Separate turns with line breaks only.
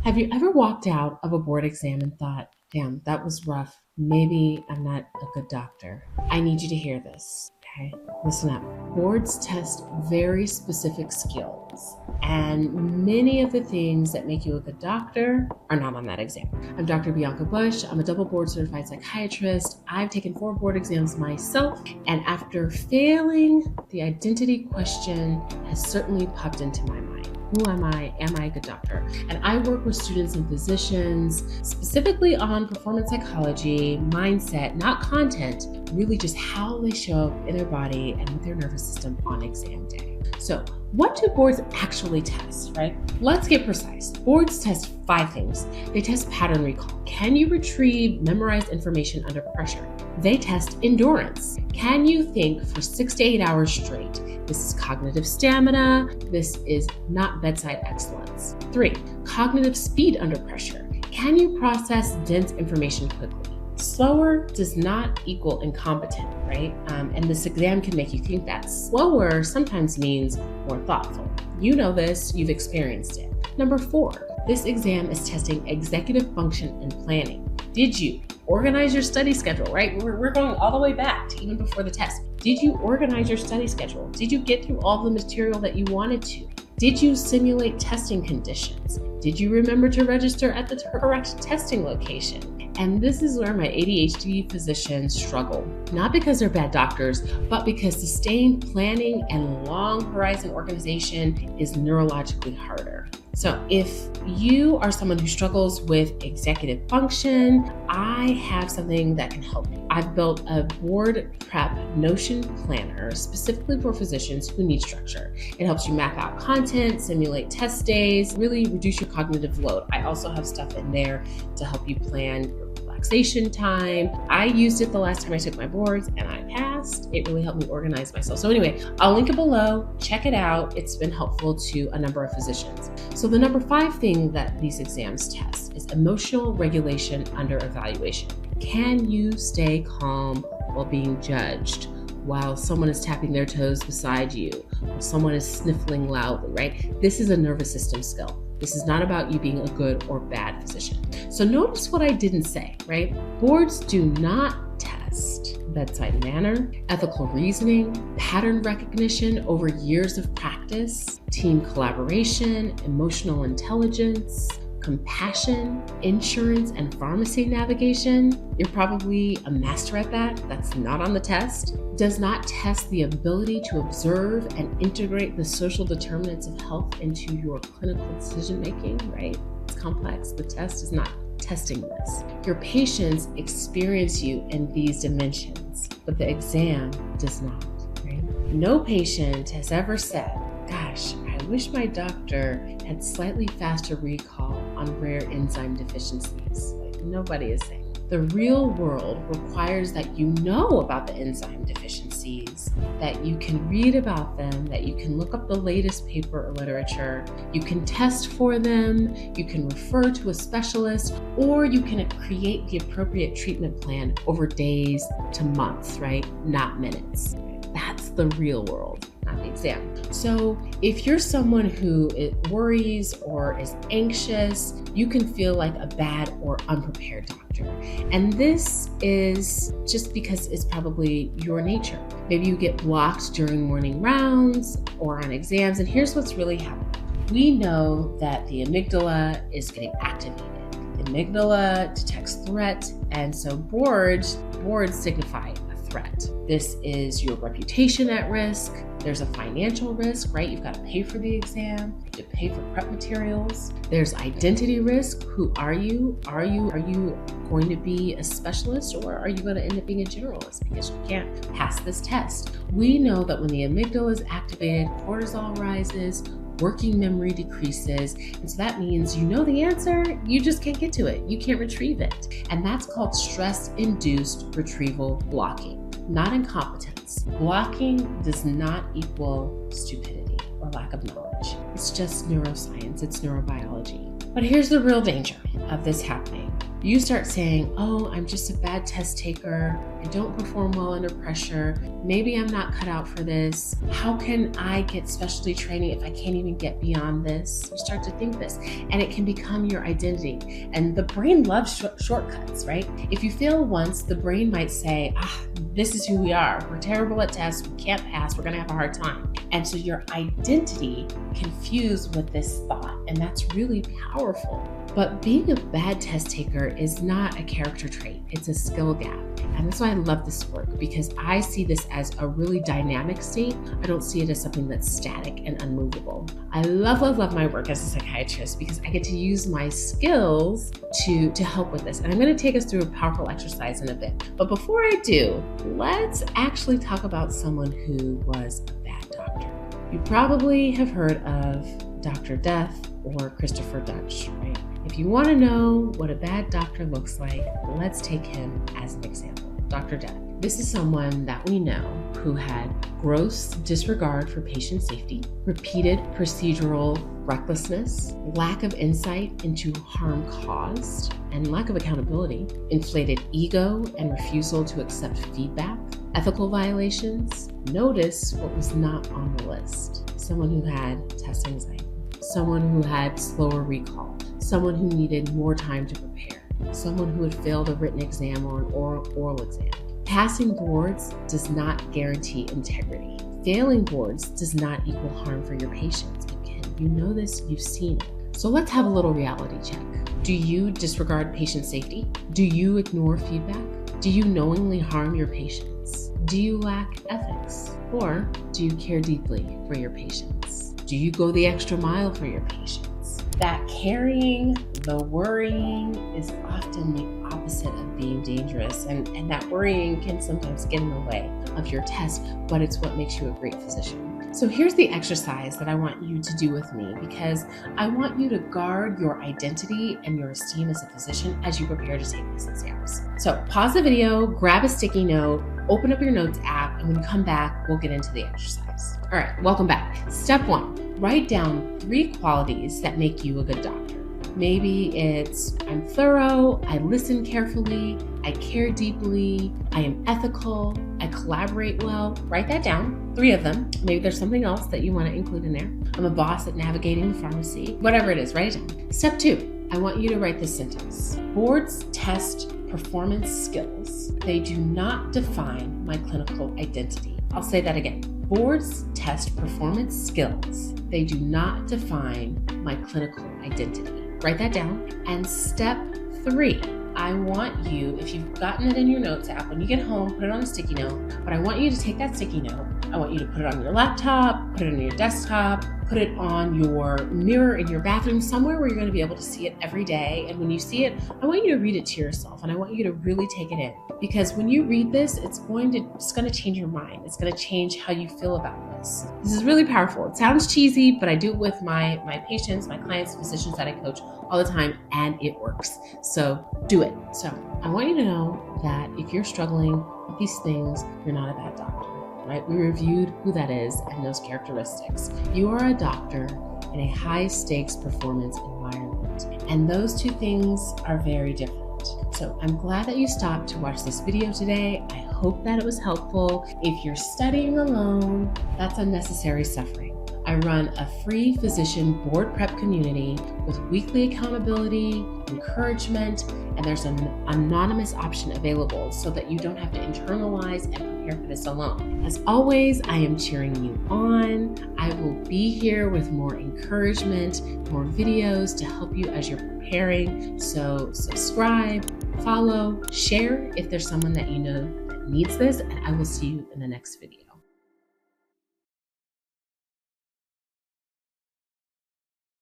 Have you ever walked out of a board exam and thought, damn, that was rough. Maybe I'm not a good doctor. I need you to hear this, okay? Listen up. Boards test very specific skills, and many of the things that make you a good doctor are not on that exam. I'm Dr. Bianca Busch. I'm a double board certified psychiatrist. I've taken 4 board exams myself, and after failing, the identity question has certainly popped into my mind. Who am I? Am I a good doctor? And I work with students and physicians specifically on performance psychology, mindset, not content, really just how they show up in their body and with their nervous system on exam day. So what do boards actually test, right? Let's get precise. Boards test 5 things. They test pattern recall. Can you retrieve memorized information under pressure? They test endurance. Can you think for 6 to 8 hours straight? This is cognitive stamina. This is not bedside excellence. 3, cognitive speed under pressure. Can you process dense information quickly? Slower does not equal incompetent, right? And this exam can make you think that. Slower sometimes means more thoughtful. You know this, you've experienced it. Number 4, this exam is testing executive function and planning. Did you organize your study schedule, right? We're going all the way back to even before the test. Did you organize your study schedule? Did you get through all the material that you wanted to? Did you simulate testing conditions? Did you remember to register at the correct testing location? And this is where my ADHD physicians struggle, not because they're bad doctors, but because sustained planning and long horizon organization is neurologically harder. So if you are someone who struggles with executive function, I have something that can help you. I've built a board prep Notion planner specifically for physicians who need structure. It helps you map out content, simulate test days, really reduce your cognitive load. I also have stuff in there to help you plan your relaxation time. I used it the last time I took my boards and I passed. It really helped me organize myself. So anyway, I'll link it below. Check it out. It's been helpful to a number of physicians. So the number 5 thing that these exams test is emotional regulation under evaluation. Can you stay calm while being judged, while someone is tapping their toes beside you, while someone is sniffling loudly, right? This is a nervous system skill. This is not about you being a good or bad physician. So notice what I didn't say, right? Boards do not test bedside manner, ethical reasoning, pattern recognition over years of practice, team collaboration, emotional intelligence, compassion, insurance, and pharmacy navigation. You're probably a master at that. That's not on the test. Does not test the ability to observe and integrate the social determinants of health into your clinical decision making, right? It's complex. The test is not testing this. Your patients experience you in these dimensions, but the exam does not, right? No patient has ever said, gosh, I wish my doctor had slightly faster recall on rare enzyme deficiencies. Like, nobody is saying. The real world requires that you know about the enzyme deficiencies, that you can read about them, that you can look up the latest paper or literature, you can test for them, you can refer to a specialist, or you can create the appropriate treatment plan over days to months, right? Not minutes. That's the real world, not the exam. So if you're someone who worries or is anxious, you can feel like a bad or unprepared doctor. And this is just because it's probably your nature. Maybe you get blocked during morning rounds or on exams. And here's what's really happening. We know that the amygdala is getting activated. The amygdala detects threat. And so boards signify threat. This is your reputation at risk. There's a financial risk, right? You've got to pay for the exam, you have to pay for prep materials. There's identity risk. Who are you? Are you going to be a specialist, or are you going to end up being a generalist because you can't pass this test? We know that when the amygdala is activated, cortisol rises, working memory decreases. And so that means you know the answer, you just can't get to it. You can't retrieve it. And that's called stress-induced retrieval blocking, not incompetence. Blocking does not equal stupidity or lack of knowledge. It's just neuroscience, it's neurobiology. But here's the real danger of this happening. you start saying, oh, I'm just a bad test taker. I don't perform well under pressure. Maybe I'm not cut out for this. How can I get specialty training if I can't even get beyond this? You start to think this, and it can become your identity. And the brain loves shortcuts, right? If you fail once, the brain might say, this is who we are. We're terrible at tests. We can't pass. We're going to have a hard time. And so your identity confused with this thought, and that's really powerful. But being a bad test taker is not a character trait. It's a skill gap. And that's why I love this work, because I see this as a really dynamic state. I don't see it as something that's static and unmovable. I love my work as a psychiatrist because I get to use my skills to help with this. And I'm going to take us through a powerful exercise in a bit. But before I do, let's actually talk about someone who was a bad doctor. You probably have heard of Dr. Death or Christopher Dutch, right? If you want to know what a bad doctor looks like, let's take him as an example. Dr. Death. This is someone that we know who had gross disregard for patient safety, repeated procedural recklessness, lack of insight into harm caused, and lack of accountability, inflated ego and refusal to accept feedback, ethical violations, notice what was not on the list, someone who had test anxiety, someone who had slower recall, someone who needed more time to prepare, someone who had failed a written exam or an oral exam. Passing boards does not guarantee integrity. Failing boards does not equal harm for your patients. Again, you know this, you've seen it. So let's have a little reality check. Do you disregard patient safety? Do you ignore feedback? Do you knowingly harm your patients? Do you lack ethics? Or do you care deeply for your patients? Do you go the extra mile for your patients? That caring, the worrying is often the opposite of being dangerous, and that worrying can sometimes get in the way of your test, but it's what makes you a great physician. So here's the exercise that I want you to do with me, because I want you to guard your identity and your esteem as a physician as you prepare to take these exams. So pause the video, grab a sticky note, open up your notes app, and when you come back, we'll get into the exercise. All right, welcome back. Step 1, write down 3 qualities that make you a good doctor. Maybe it's, I'm thorough, I listen carefully, I care deeply, I am ethical, I collaborate well. Write that down, 3 of them. Maybe there's something else that you want to include in there. I'm a boss at navigating the pharmacy. Whatever it is, write it down. Step 2, I want you to write this sentence. Boards test performance skills. They do not define my clinical identity. I'll say that again. Boards test performance skills. They do not define my clinical identity. Write that down. And step 3, I want you, if you've gotten it in your notes app, when you get home, put it on a sticky note, but I want you to take that sticky note, I want you to put it on your laptop, put it on your desktop, put it on your mirror in your bathroom, somewhere where you're going to be able to see it every day. And when you see it, I want you to read it to yourself, and I want you to really take it in. Because when you read this, it's going to change your mind. It's going to change how you feel about this. This is really powerful. It sounds cheesy, but I do it with my patients, my clients, physicians that I coach all the time, and it works. So do it. So I want you to know that if you're struggling with these things, you're not a bad doctor, right? We reviewed who that is and those characteristics. You are a doctor in a high stakes performance environment, and those 2 things are very different. So I'm glad that you stopped to watch this video today. I hope that it was helpful. If you're studying alone, that's unnecessary suffering. I run a free physician board prep community with weekly accountability, encouragement, and there's an anonymous option available so that you don't have to internalize and prepare for this alone. As always, I am cheering you on. I will be here with more encouragement, more videos to help you as you're preparing. So subscribe, follow, share if there's someone that you know that needs this, and I will see you in the next video.